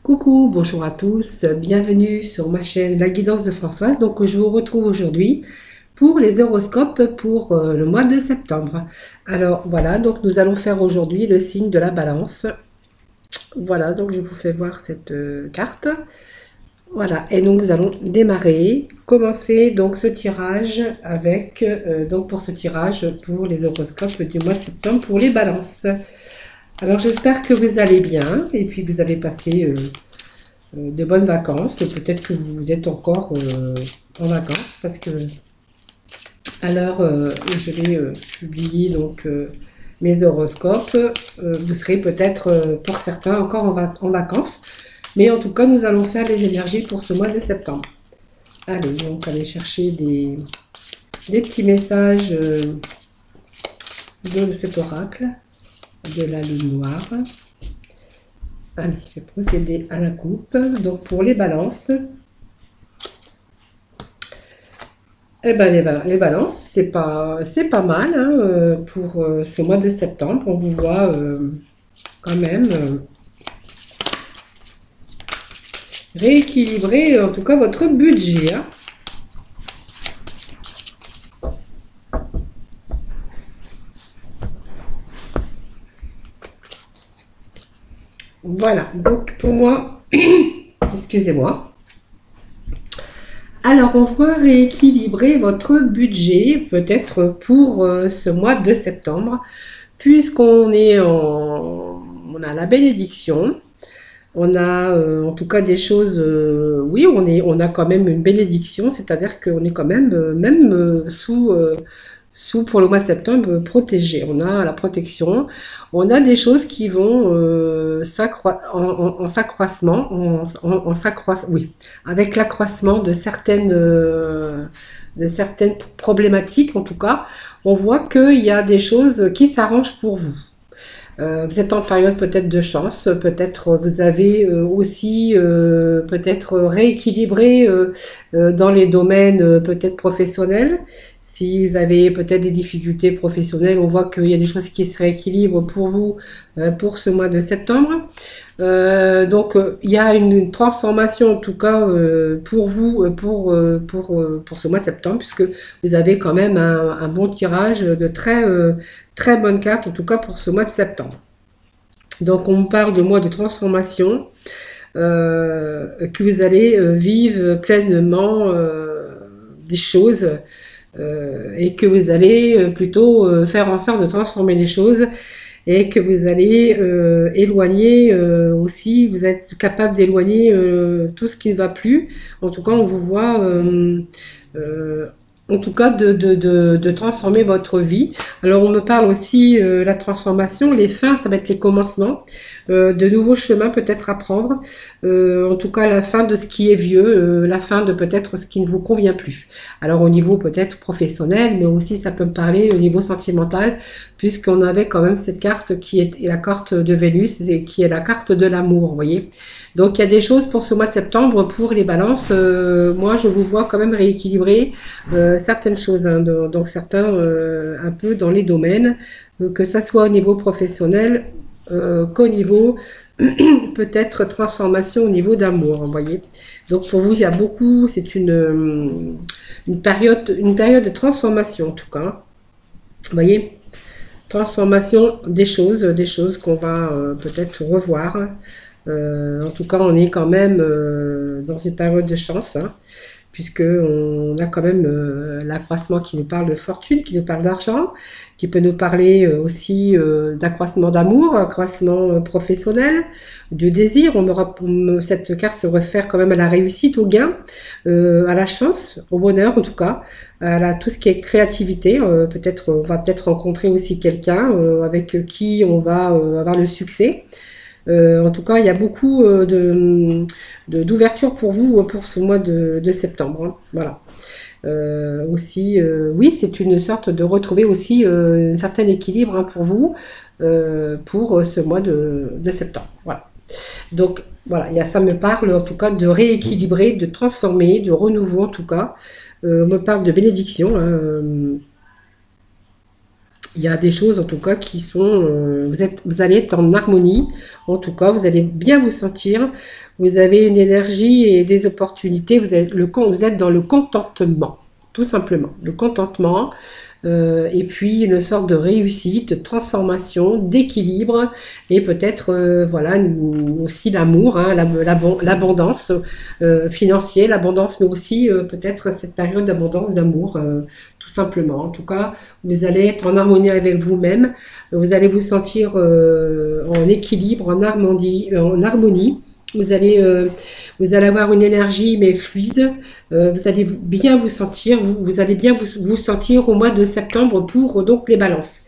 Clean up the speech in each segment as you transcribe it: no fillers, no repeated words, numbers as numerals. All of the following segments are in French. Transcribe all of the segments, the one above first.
Coucou, bonjour à tous, bienvenue sur ma chaîne La Guidance de Françoise. Donc je vous retrouve aujourd'hui pour les horoscopes pour le mois de septembre. Alors voilà, donc nous allons faire aujourd'hui le signe de la Balance. Voilà, donc je vous fais voir cette carte. Voilà, et donc nous allons démarrer, commencer donc ce tirage avec, donc pour ce tirage pour les horoscopes du mois de septembre pour les balances. Alors j'espère que vous allez bien et puis que vous avez passé de bonnes vacances. Peut-être que vous êtes encore en vacances parce que à l'heure où je vais publier donc mes horoscopes, vous serez peut-être pour certains encore en vacances. Mais en tout cas, nous allons faire les énergies pour ce mois de septembre. Allez, donc allez chercher des petits messages de cet oracle de la lune noire. Allez, je vais procéder à la coupe. Donc pour les balances, eh ben les balances, c'est pas mal hein, pour ce mois de septembre. On vous voit quand même rééquilibrer en tout cas votre budget. Hein. Voilà, donc pour moi, excusez-moi. Alors, on va rééquilibrer votre budget, peut-être pour ce mois de septembre, puisqu'on est on a la bénédiction. On a en tout cas des choses, oui, on a quand même une bénédiction, c'est-à-dire qu'on est quand même, sous, pour le mois de septembre, protégé. On a la protection, on a des choses qui vont en s'accroissement, oui, avec l'accroissement de certaines problématiques, en tout cas, on voit qu'il y a des choses qui s'arrangent pour vous. Vous êtes en période peut-être de chance, peut-être vous avez aussi peut-être rééquilibré dans les domaines peut-être professionnels. Si vous avez peut-être des difficultés professionnelles, on voit qu'il y a des choses qui se rééquilibrent pour vous pour ce mois de septembre. Donc il y a une transformation en tout cas pour vous pour ce mois de septembre, puisque vous avez quand même un bon tirage de très bonnes cartes, en tout cas pour ce mois de septembre. Donc on parle de mois de transformation, que vous allez vivre pleinement des choses et que vous allez plutôt faire en sorte de transformer les choses et que vous allez éloigner aussi, vous êtes capable d'éloigner tout ce qui ne va plus. En tout cas, on vous voit en tout cas de transformer votre vie. Alors on me parle aussi la transformation, les fins, ça va être les commencements, de nouveaux chemins peut-être à prendre, en tout cas la fin de ce qui est vieux, la fin de peut-être ce qui ne vous convient plus. Alors au niveau peut-être professionnel, mais aussi ça peut me parler au niveau sentimental, puisqu'on avait quand même cette carte qui est la carte de Vénus, et qui est la carte de l'amour, vous voyez. Donc il y a des choses pour ce mois de septembre, pour les balances, moi je vous vois quand même rééquilibrer certaines choses, hein, donc certains un peu dans les domaines, que ça soit au niveau professionnel, qu'au niveau peut-être transformation au niveau d'amour, vous voyez. Donc pour vous il y a beaucoup, c'est une période de transformation en tout cas, vous voyez. Transformation des choses qu'on va peut-être revoir. En tout cas, on est quand même dans une période de chance, hein, puisque on a quand même l'accroissement qui nous parle de fortune, qui nous parle d'argent, qui peut nous parler aussi d'accroissement d'amour, accroissement professionnel, de désir. Cette carte se réfère quand même à la réussite, au gain, à la chance, au bonheur en tout cas, à tout ce qui est créativité. Peut-être on va peut-être rencontrer aussi quelqu'un avec qui on va avoir le succès. En tout cas, il y a beaucoup d'ouverture pour vous pour ce mois de septembre. Hein. Voilà. Aussi, oui, c'est une sorte de retrouver aussi un certain équilibre hein, pour vous pour ce mois de septembre. Voilà. Donc, voilà, ça me parle en tout cas de rééquilibrer, de transformer, de renouveau en tout cas. On me parle de bénédiction. Hein, Il y a des choses en tout cas qui sont, vous allez être en harmonie, en tout cas vous allez bien vous sentir, vous avez une énergie et des opportunités, vous êtes dans le contentement, tout simplement, le contentement, et puis une sorte de réussite, de transformation, d'équilibre, et peut-être voilà aussi l'amour, hein, l'abondance financière, l'abondance, mais aussi peut-être cette période d'abondance, d'amour, tout simplement. En tout cas, vous allez être en harmonie avec vous-même, vous allez vous sentir en équilibre, en harmonie. Vous allez avoir une énergie mais fluide. Vous allez bien vous sentir. Vous allez bien vous sentir au mois de septembre pour donc les balances.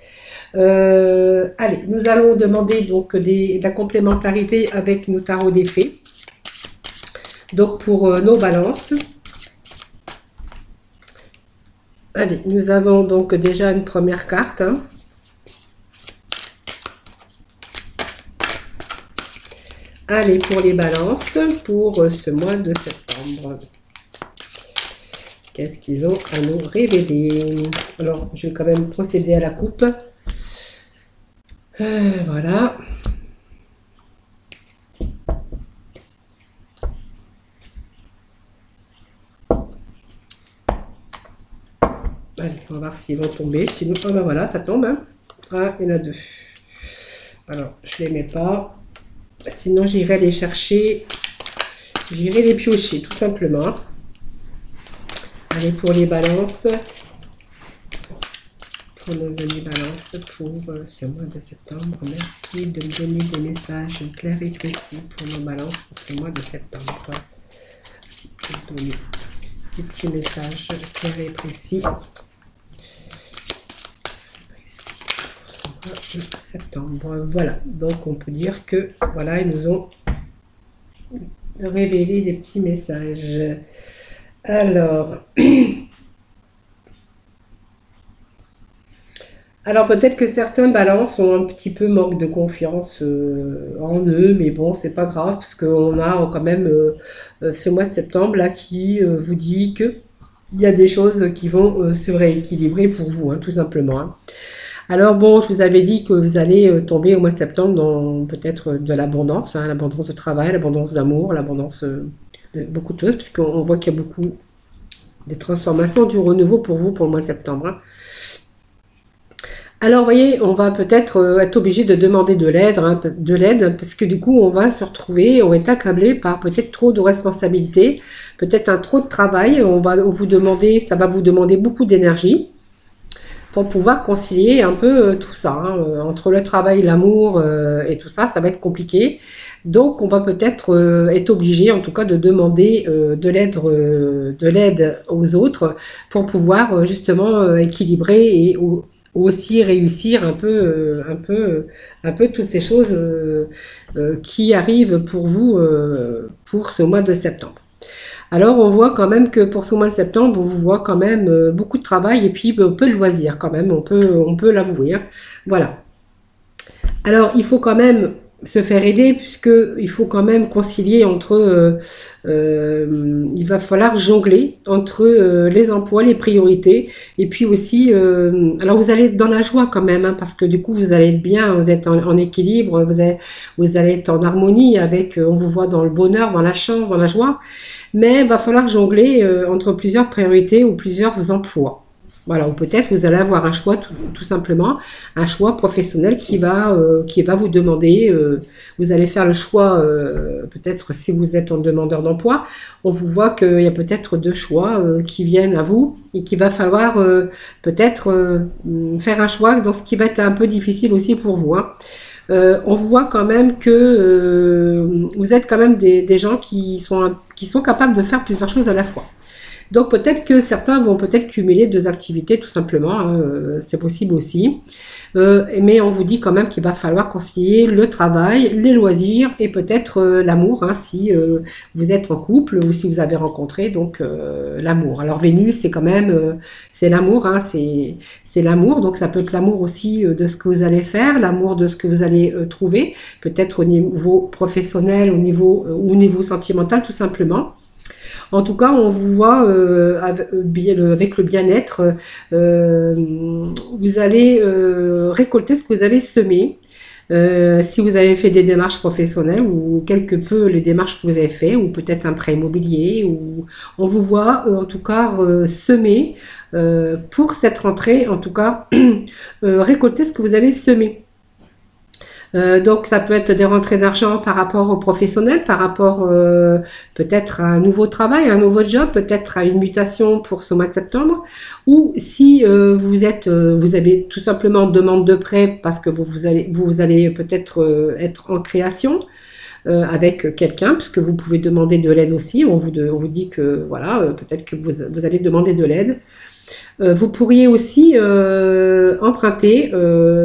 Allez, nous allons demander donc de la complémentarité avec nos tarots des fées. Donc pour nos balances. Allez, nous avons donc déjà une première carte. Hein. Allez, pour les balances, pour ce mois de septembre. Qu'est-ce qu'ils ont à nous révéler? Alors, je vais quand même procéder à la coupe. Voilà. Allez, on va voir s'ils vont tomber. Sinon, ben voilà, ça tombe. Hein. Ah, il y en a deux. Alors, je ne les mets pas. Sinon, j'irai les chercher. J'irai les piocher, tout simplement. Allez, pour les balances. Pour nos amis balances, pour ce mois de septembre. Merci de me donner des messages clairs et précis pour nos balances pour ce mois de septembre. Merci de me donner des petits messages clairs et précis. Septembre, voilà, donc on peut dire que voilà, ils nous ont révélé des petits messages. Alors peut-être que certains balances ont un petit peu manque de confiance en eux, mais bon, c'est pas grave parce qu'on a quand même ce mois de septembre là qui vous dit que il y a des choses qui vont se rééquilibrer pour vous, hein, tout simplement. Hein. Alors bon, je vous avais dit que vous allez tomber au mois de septembre dans peut-être de l'abondance, hein, l'abondance de travail, l'abondance d'amour, l'abondance de beaucoup de choses, puisqu'on voit qu'il y a beaucoup des transformations, du renouveau pour vous pour le mois de septembre. Hein. Alors, vous voyez, on va peut-être être obligé de demander de l'aide, hein, parce que du coup, on va se retrouver, on va être accablé par peut-être trop de responsabilités, peut-être un trop de travail. Ça va vous demander beaucoup d'énergie pour pouvoir concilier un peu tout ça. Hein, entre le travail, l'amour et tout ça, ça va être compliqué. Donc, on va peut-être être obligé, en tout cas, de demander de l'aide aux autres pour pouvoir justement équilibrer et aussi réussir un peu toutes ces choses qui arrivent pour vous pour ce mois de septembre. Alors on voit quand même que pour ce mois de septembre, on vous voit quand même beaucoup de travail et puis un peu de loisir quand même, on peut l'avouer. Hein. Voilà. Alors il faut quand même se faire aider puisqu'il faut quand même concilier entre il va falloir jongler entre les emplois, les priorités et puis aussi alors vous allez être dans la joie quand même hein, parce que du coup vous allez être bien, vous êtes en équilibre, vous allez être en harmonie avec on vous voit dans le bonheur, dans la chance, dans la joie, mais il va falloir jongler entre plusieurs priorités ou plusieurs emplois. Voilà, ou peut-être vous allez avoir un choix tout simplement, un choix professionnel qui va vous demander, vous allez faire le choix, peut-être si vous êtes en demandeur d'emploi, on vous voit qu'il y a peut-être deux choix qui viennent à vous et qu'il va falloir peut-être faire un choix dans ce qui va être un peu difficile aussi pour vous. Hein. On voit quand même que vous êtes quand même des gens qui sont capables de faire plusieurs choses à la fois. Donc peut-être que certains vont peut-être cumuler deux activités tout simplement, hein, c'est possible aussi. Mais on vous dit quand même qu'il va falloir concilier le travail, les loisirs et peut-être l'amour, hein, si vous êtes en couple ou si vous avez rencontré donc l'amour. Alors Vénus c'est quand même c'est l'amour, hein, c'est l'amour, donc ça peut être l'amour aussi de ce que vous allez faire, l'amour de ce que vous allez trouver, peut-être au niveau professionnel, au niveau sentimental tout simplement. En tout cas, on vous voit avec le bien-être, vous allez récolter ce que vous avez semé. Si vous avez fait des démarches professionnelles ou quelque peu les démarches que vous avez fait, ou peut-être un prêt immobilier, ou on vous voit en tout cas semer pour cette rentrée, en tout cas récolter ce que vous avez semé. Donc ça peut être des rentrées d'argent par rapport aux professionnels, par rapport peut-être à un nouveau travail, un nouveau job, peut-être à une mutation pour ce mois de septembre, ou si vous avez tout simplement demande de prêt parce que vous allez peut-être être en création avec quelqu'un, puisque vous pouvez demander de l'aide aussi. On vous dit que voilà, peut-être que vous allez demander de l'aide. Vous pourriez aussi emprunter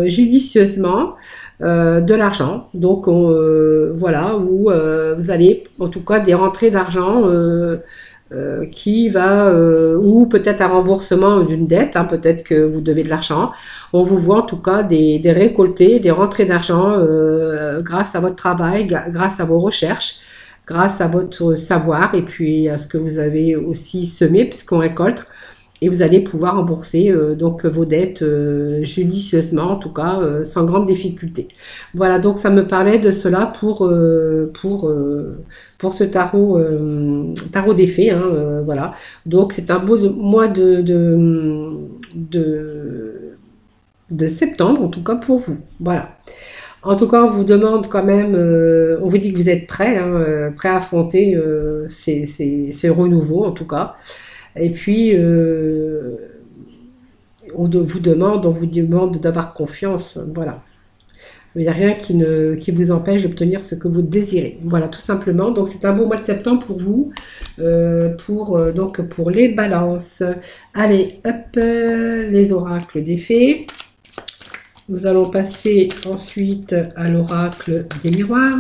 judicieusement de l'argent. Donc voilà, où vous allez en tout cas des rentrées d'argent ou peut-être un remboursement d'une dette, hein, peut-être que vous devez de l'argent. On vous voit en tout cas des récoltés, des rentrées d'argent grâce à votre travail, grâce à vos recherches, grâce à votre savoir et puis à ce que vous avez aussi semé puisqu'on récolte. Et vous allez pouvoir rembourser donc vos dettes judicieusement, en tout cas sans grande difficulté. Voilà, donc ça me parlait de cela pour ce tarot des fées, hein, voilà. Donc c'est un beau mois de septembre, en tout cas pour vous. Voilà. En tout cas, on vous demande quand même, on vous dit que vous êtes prêt, hein, prêt à affronter ces renouveaux, en tout cas. Et puis, on vous demande d'avoir confiance. Voilà. Il n'y a rien qui vous empêche d'obtenir ce que vous désirez. Voilà, tout simplement. Donc, c'est un beau mois de septembre pour vous, pour les balances. Allez, hop, les oracles des fées. Nous allons passer ensuite à l'oracle des miroirs.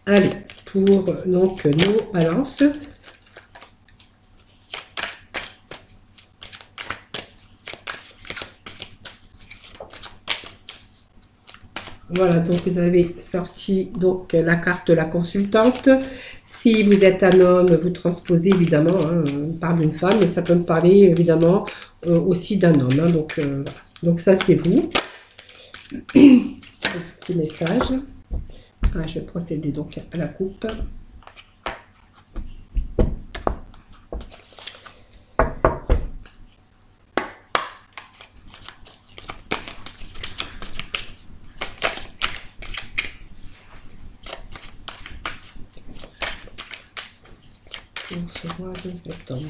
Allez, pour donc nos balances. Voilà, donc vous avez sorti donc la carte de la consultante. Si vous êtes un homme, vous transposez évidemment, hein, on parle d'une femme, mais ça peut me parler évidemment aussi d'un homme. Hein, donc, voilà. Donc ça c'est vous. Petit message. Ah, je vais procéder donc à la coupe. Pour ce mois de septembre.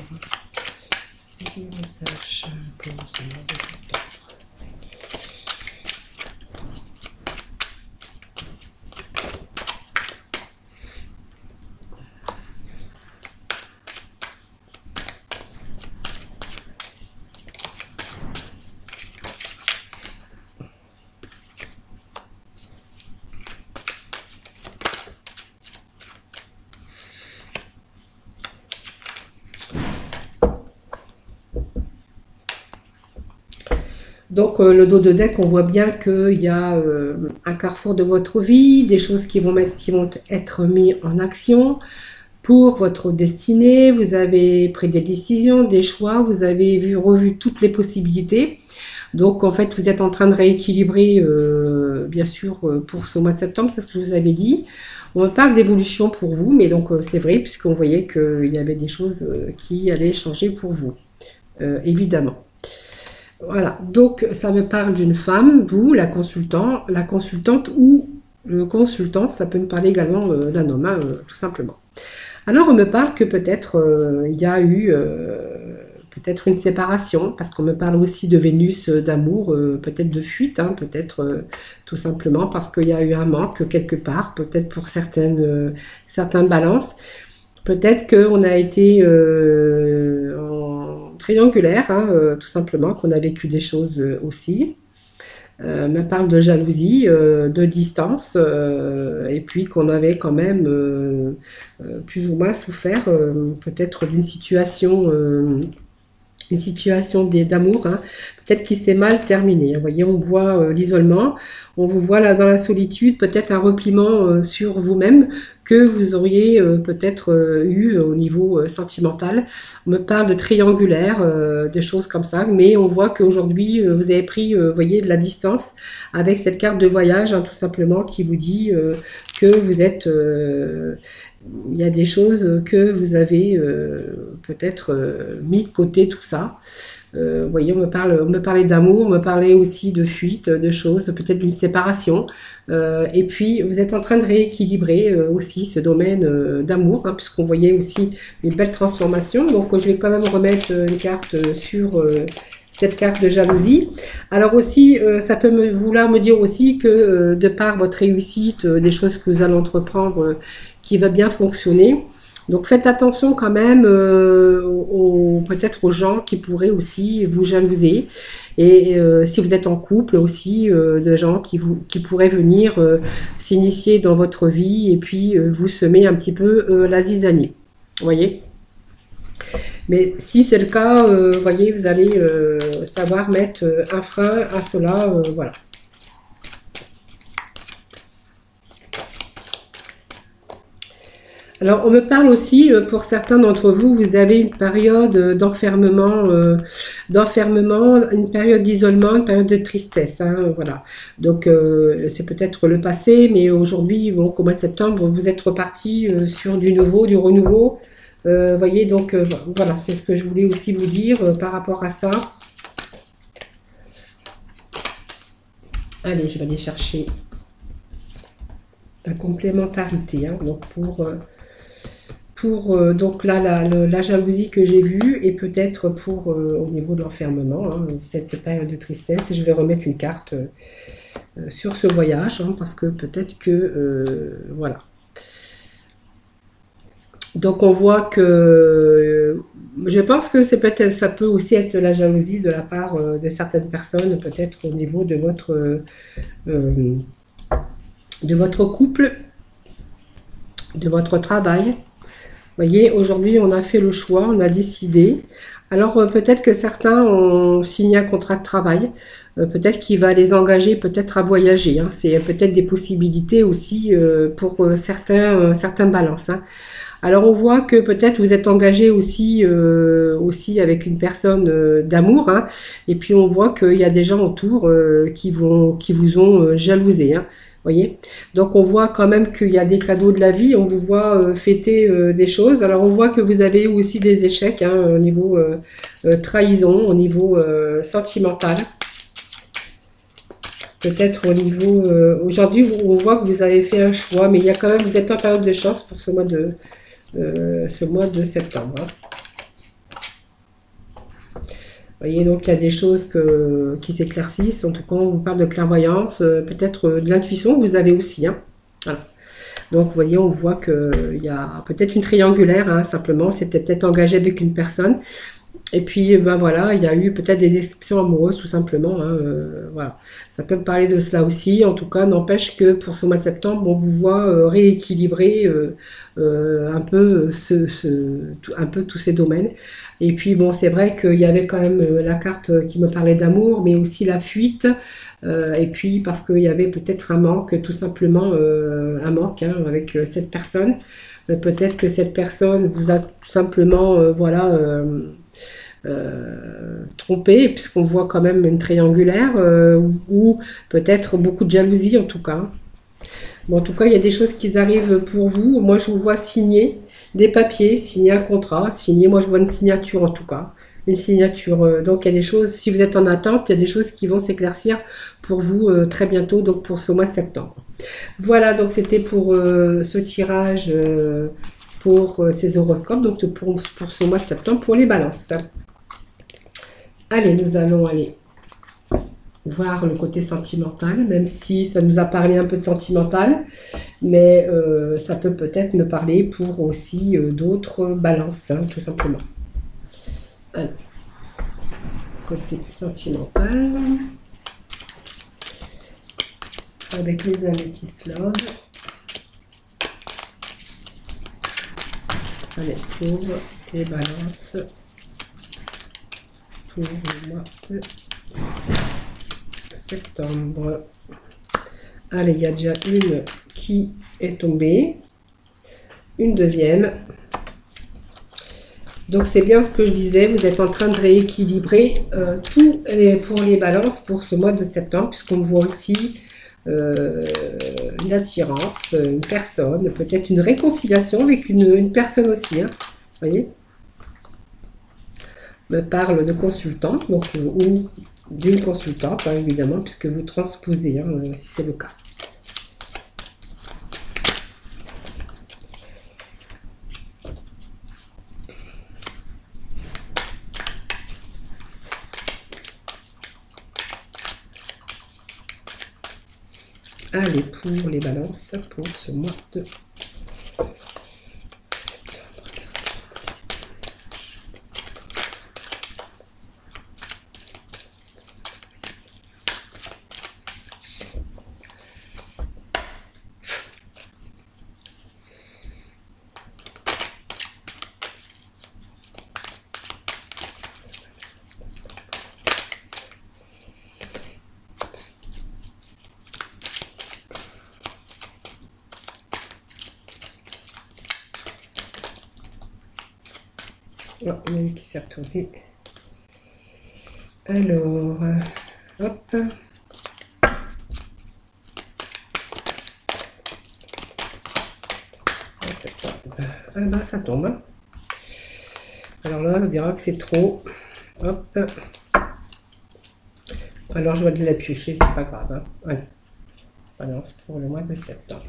Des messages pour ce mois de septembre. Donc le dos de deck, on voit bien qu'il y a un carrefour de votre vie, des choses qui vont être mises en action pour votre destinée. Vous avez pris des décisions, des choix, vous avez revu toutes les possibilités. Donc en fait, vous êtes en train de rééquilibrer, bien sûr, pour ce mois de septembre, c'est ce que je vous avais dit. On parle d'évolution pour vous, mais donc c'est vrai, puisqu'on voyait qu'il y avait des choses qui allaient changer pour vous, évidemment. Voilà, donc ça me parle d'une femme, vous, la consultante ou le consultant, ça peut me parler également d'un homme, hein, tout simplement. Alors on me parle que peut-être il y a eu peut-être une séparation, parce qu'on me parle aussi de Vénus, d'amour, peut-être de fuite, hein, peut-être tout simplement parce qu'il y a eu un manque quelque part, peut-être pour certaines balances. Peut-être qu'on a été en triangulaire, hein, tout simplement, qu'on a vécu des choses aussi. Me parle de jalousie, de distance, et puis qu'on avait quand même plus ou moins souffert peut-être d'une situation d'amour, hein, peut-être qui s'est mal terminée. Vous voyez, on voit l'isolement, On vous voit là dans la solitude, peut-être un repliement sur vous-même que vous auriez peut-être eu au niveau sentimental. On me parle de triangulaire, des choses comme ça, mais on voit qu'aujourd'hui, vous avez pris, voyez, de la distance avec cette carte de voyage, hein, tout simplement, qui vous dit que vous êtes... il y a des choses que vous avez peut-être mis de côté, tout ça. Vous voyez, on me parlait d'amour, on me parlait aussi de fuite, de choses, peut-être d'une séparation. Et puis, vous êtes en train de rééquilibrer aussi ce domaine d'amour, hein, puisqu'on voyait aussi une belle transformation. Donc, je vais quand même remettre une carte sur cette carte de jalousie. Alors aussi, ça peut vouloir me dire aussi que de par votre réussite, des choses que vous allez entreprendre qui va bien fonctionner. Donc faites attention quand même peut-être aux gens qui pourraient aussi vous jalouser. Et si vous êtes en couple aussi, de gens qui pourraient venir s'initier dans votre vie et puis vous semer un petit peu la zizanie. Vous voyez ? Mais si c'est le cas, voyez, vous allez savoir mettre un frein à cela, voilà. Alors, on me parle aussi, pour certains d'entre vous, vous avez une période d'enfermement, une période d'isolement, une période de tristesse, hein, voilà. Donc, c'est peut-être le passé, mais aujourd'hui, bon, au mois de septembre, vous êtes reparti sur du nouveau, du renouveau. Voyez, donc, voilà, c'est ce que je voulais aussi vous dire par rapport à ça. Allez, je vais aller chercher la complémentarité, hein, donc donc là la jalousie que j'ai vue et peut-être pour au niveau de l'enfermement, hein, cette période de tristesse. Je vais remettre une carte sur ce voyage, hein, parce que peut-être que voilà. Donc on voit que je pense que c'est peut-être, ça peut aussi être la jalousie de la part de certaines personnes, peut-être au niveau de votre couple, de votre travail. Vous voyez, aujourd'hui, on a fait le choix, on a décidé. Alors, peut-être que certains ont signé un contrat de travail, peut-être qu'il va les engager peut-être à voyager, hein. C'est peut-être des possibilités aussi pour certains balances, hein. Alors, on voit que peut-être vous êtes engagé aussi avec une personne d'amour, hein. Et puis, on voit qu'il y a des gens autour qui vous ont jalousé, hein. Voyez, donc on voit quand même qu'il y a des cadeaux de la vie, on vous voit fêter des choses. Alors on voit que vous avez aussi des échecs, hein, au niveau trahison, au niveau sentimental. Peut-être au niveau... aujourd'hui, on voit que vous avez fait un choix, mais il y a quand même, vous êtes en période de chance pour ce mois de septembre, hein. Vous voyez, donc il y a des choses qui s'éclaircissent. En tout cas, on vous parle de clairvoyance, peut-être de l'intuition que vous avez aussi, hein. Voilà. Donc, vous voyez, on voit qu'il y a peut-être une triangulaire, hein, simplement. C'était peut-être engagé avec une personne. Et puis, ben voilà, il y a eu peut-être des déceptions amoureuses, tout simplement, hein, voilà. Ça peut me parler de cela aussi. En tout cas, n'empêche que pour ce mois de septembre, on vous voit rééquilibrer un peu un peu tous ces domaines. Et puis, bon, c'est vrai qu'il y avait quand même la carte qui me parlait d'amour, mais aussi la fuite. Et puis, parce qu'il y avait peut-être un manque, tout simplement un manque, hein, avec cette personne. Peut-être que cette personne vous a tout simplement, voilà... trompé, puisqu'on voit quand même une triangulaire ou peut-être beaucoup de jalousie en tout cas. Bon, en tout cas, il y a des choses qui arrivent pour vous. Moi, je vous vois signer des papiers, signer un contrat, signer, moi je vois une signature en tout cas. Une signature, donc il y a des choses, si vous êtes en attente, il y a des choses qui vont s'éclaircir pour vous très bientôt, donc pour ce mois de septembre. Voilà, donc c'était pour ce tirage pour ces horoscopes, donc pour ce mois de septembre, pour les balances. Allez, nous allons aller voir le côté sentimental, même si ça nous a parlé un peu de sentimental, mais ça peut peut-être me parler pour aussi d'autres balances, hein, tout simplement. Alors, côté sentimental, avec les améthystes love. Allez, pour les balances. Pour le mois de septembre. Allez, il y a déjà une qui est tombée. Une deuxième. Donc c'est bien ce que je disais, vous êtes en train de rééquilibrer tout pour les balances pour ce mois de septembre, puisqu'on voit aussi une attirance, une personne, peut-être une réconciliation avec une personne aussi. Hein, vous voyez, me parle de consultant, donc, ou d'une consultante, hein, évidemment, puisque vous transposez, hein, si c'est le cas. Allez, pour les balances, pour ce mois de septembre. Oh, il y en a une qui s'est retournée. Alors, hop. Ah bah, ça tombe. Alors là, on dira que c'est trop. Hop. Alors, je vais de la piocher, c'est pas grave. Hein. Allez. Balance pour le mois de septembre.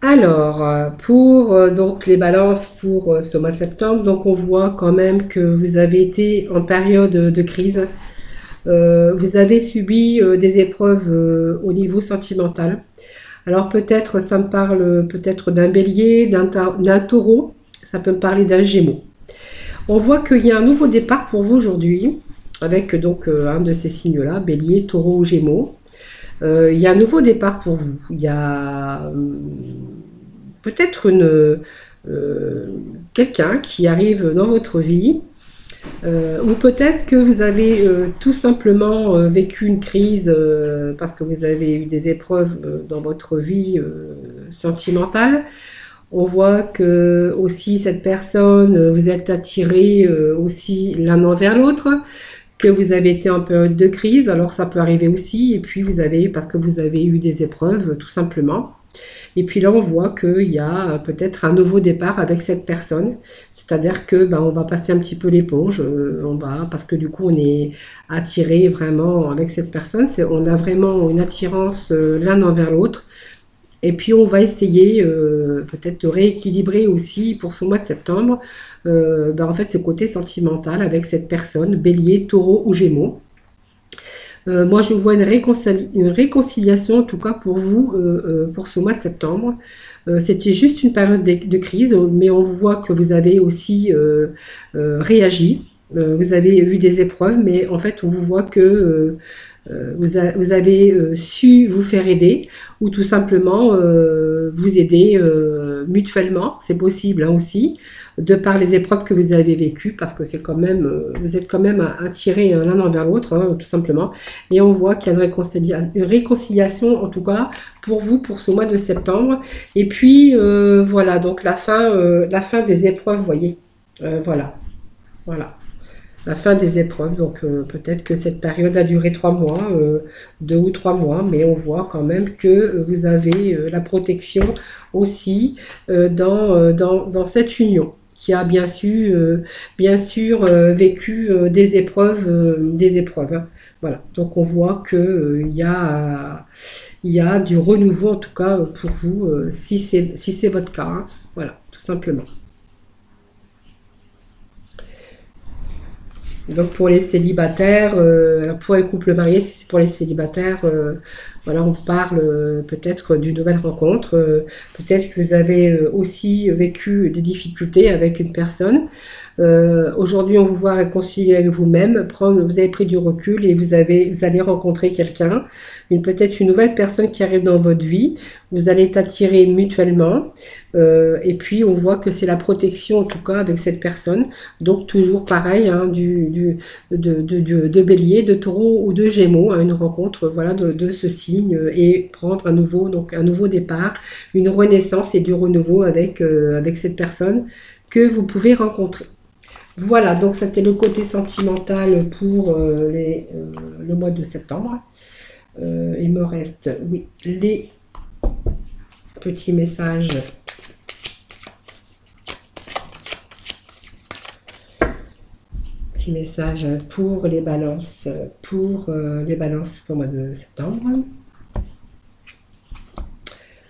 Alors, pour donc les balances pour ce mois de septembre, donc on voit quand même que vous avez été en période de crise. Vous avez subi des épreuves au niveau sentimental. Alors peut-être, ça me parle peut-être d'un bélier, d'un taureau, ça peut me parler d'un gémeau. On voit qu'il y a un nouveau départ pour vous aujourd'hui, avec donc un de ces signes-là, bélier, taureau ou gémeaux. Il y a un nouveau départ pour vous. Il y a peut-être quelqu'un qui arrive dans votre vie, ou peut-être que vous avez tout simplement vécu une crise parce que vous avez eu des épreuves dans votre vie sentimentale. On voit que aussi cette personne, vous êtes attirés aussi l'un envers l'autre, que vous avez été en période de crise, alors ça peut arriver aussi, et puis parce que vous avez eu des épreuves tout simplement. Et puis là, on voit qu'il y a peut-être un nouveau départ avec cette personne. C'est-à-dire que on va passer un petit peu l'éponge, parce que du coup, on est attiré vraiment avec cette personne. On a vraiment une attirance l'un envers l'autre. Et puis, on va essayer peut-être de rééquilibrer aussi pour ce mois de septembre, en fait, ce côté sentimental avec cette personne, bélier, taureau ou gémeaux. Moi, je vois une réconciliation, en tout cas pour vous, pour ce mois de septembre. C'était juste une période de crise, mais on voit que vous avez aussi réagi. Vous avez eu des épreuves, mais en fait, on vous voit que vous avez su vous faire aider, ou tout simplement vous aider mutuellement, c'est possible hein, aussi, de par les épreuves que vous avez vécues, parce que c'est quand même, vous êtes quand même attirés l'un envers l'autre, hein, tout simplement. Et on voit qu'il y a une réconciliation, en tout cas, pour vous, pour ce mois de septembre. Et puis, voilà, donc la fin des épreuves, vous voyez. Voilà. La fin des épreuves, donc peut-être que cette période a duré 3 mois, 2 ou 3 mois, mais on voit quand même que vous avez la protection aussi dans cette union, qui a bien sûr vécu des épreuves, hein. Voilà, donc on voit que il y a du renouveau en tout cas pour vous, si c'est votre cas, hein. Voilà, tout simplement. Donc pour les célibataires, pour les couples mariés, si c'est pour les célibataires, voilà, on parle peut-être d'une nouvelle rencontre. Peut-être que vous avez aussi vécu des difficultés avec une personne. Aujourd'hui, on vous voit réconcilier avec vous-même, vous avez pris du recul et vous allez rencontrer quelqu'un, peut-être une nouvelle personne qui arrive dans votre vie. Vous allez être attirés mutuellement. Et puis, on voit que c'est la protection, en tout cas, avec cette personne. Donc, toujours pareil, hein, de bélier, de taureau ou de gémeaux, hein, une rencontre voilà, de ce signe et prendre un nouveau départ, une renaissance et du renouveau avec cette personne que vous pouvez rencontrer. Voilà, donc c'était le côté sentimental pour le mois de septembre. Il me reste, oui, les petits messages. Petit message pour les balances, pour le mois de septembre.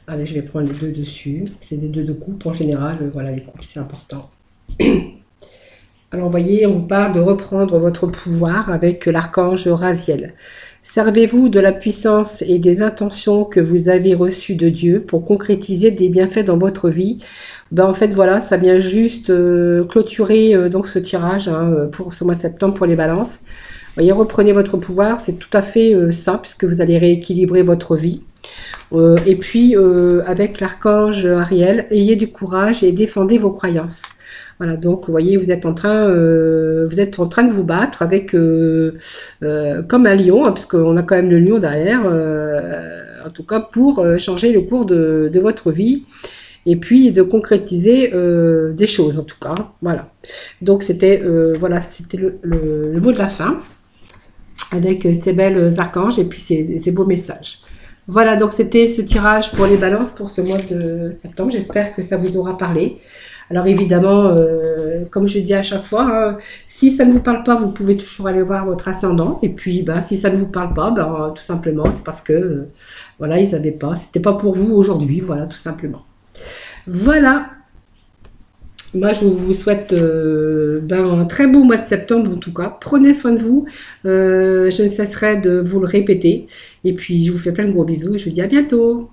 Allez, je vais prendre les deux dessus. C'est des deux de coupe en général. Voilà, les coupes, c'est important. Alors, vous voyez, on vous parle de reprendre votre pouvoir avec l'archange Raziel. Servez-vous de la puissance et des intentions que vous avez reçues de Dieu pour concrétiser des bienfaits dans votre vie. Ben, en fait, voilà, ça vient juste clôturer donc ce tirage hein, pour ce mois de septembre pour les balances. Vous voyez, reprenez votre pouvoir, c'est tout à fait ça, puisque vous allez rééquilibrer votre vie. Et puis, avec l'archange Ariel, ayez du courage et défendez vos croyances. Voilà, donc vous voyez, vous êtes en train de vous battre avec comme un lion, hein, parce qu'on a quand même le lion derrière, en tout cas pour changer le cours de votre vie et puis de concrétiser des choses en tout cas. Voilà, donc c'était voilà, c'était le mot de la fin avec ces belles archanges et puis ces beaux messages. Voilà, donc c'était ce tirage pour les balances pour ce mois de septembre. J'espère que ça vous aura parlé. Alors évidemment, comme je dis à chaque fois, hein, si ça ne vous parle pas, vous pouvez toujours aller voir votre ascendant. Et puis, bah, si ça ne vous parle pas, bah, tout simplement, c'est parce que, voilà, ils n'avaient pas. C'était pas pour vous aujourd'hui, voilà, tout simplement. Voilà. Moi, je vous souhaite un très beau mois de septembre en tout cas. Prenez soin de vous. Je ne cesserai de vous le répéter. Et puis, je vous fais plein de gros bisous et je vous dis à bientôt.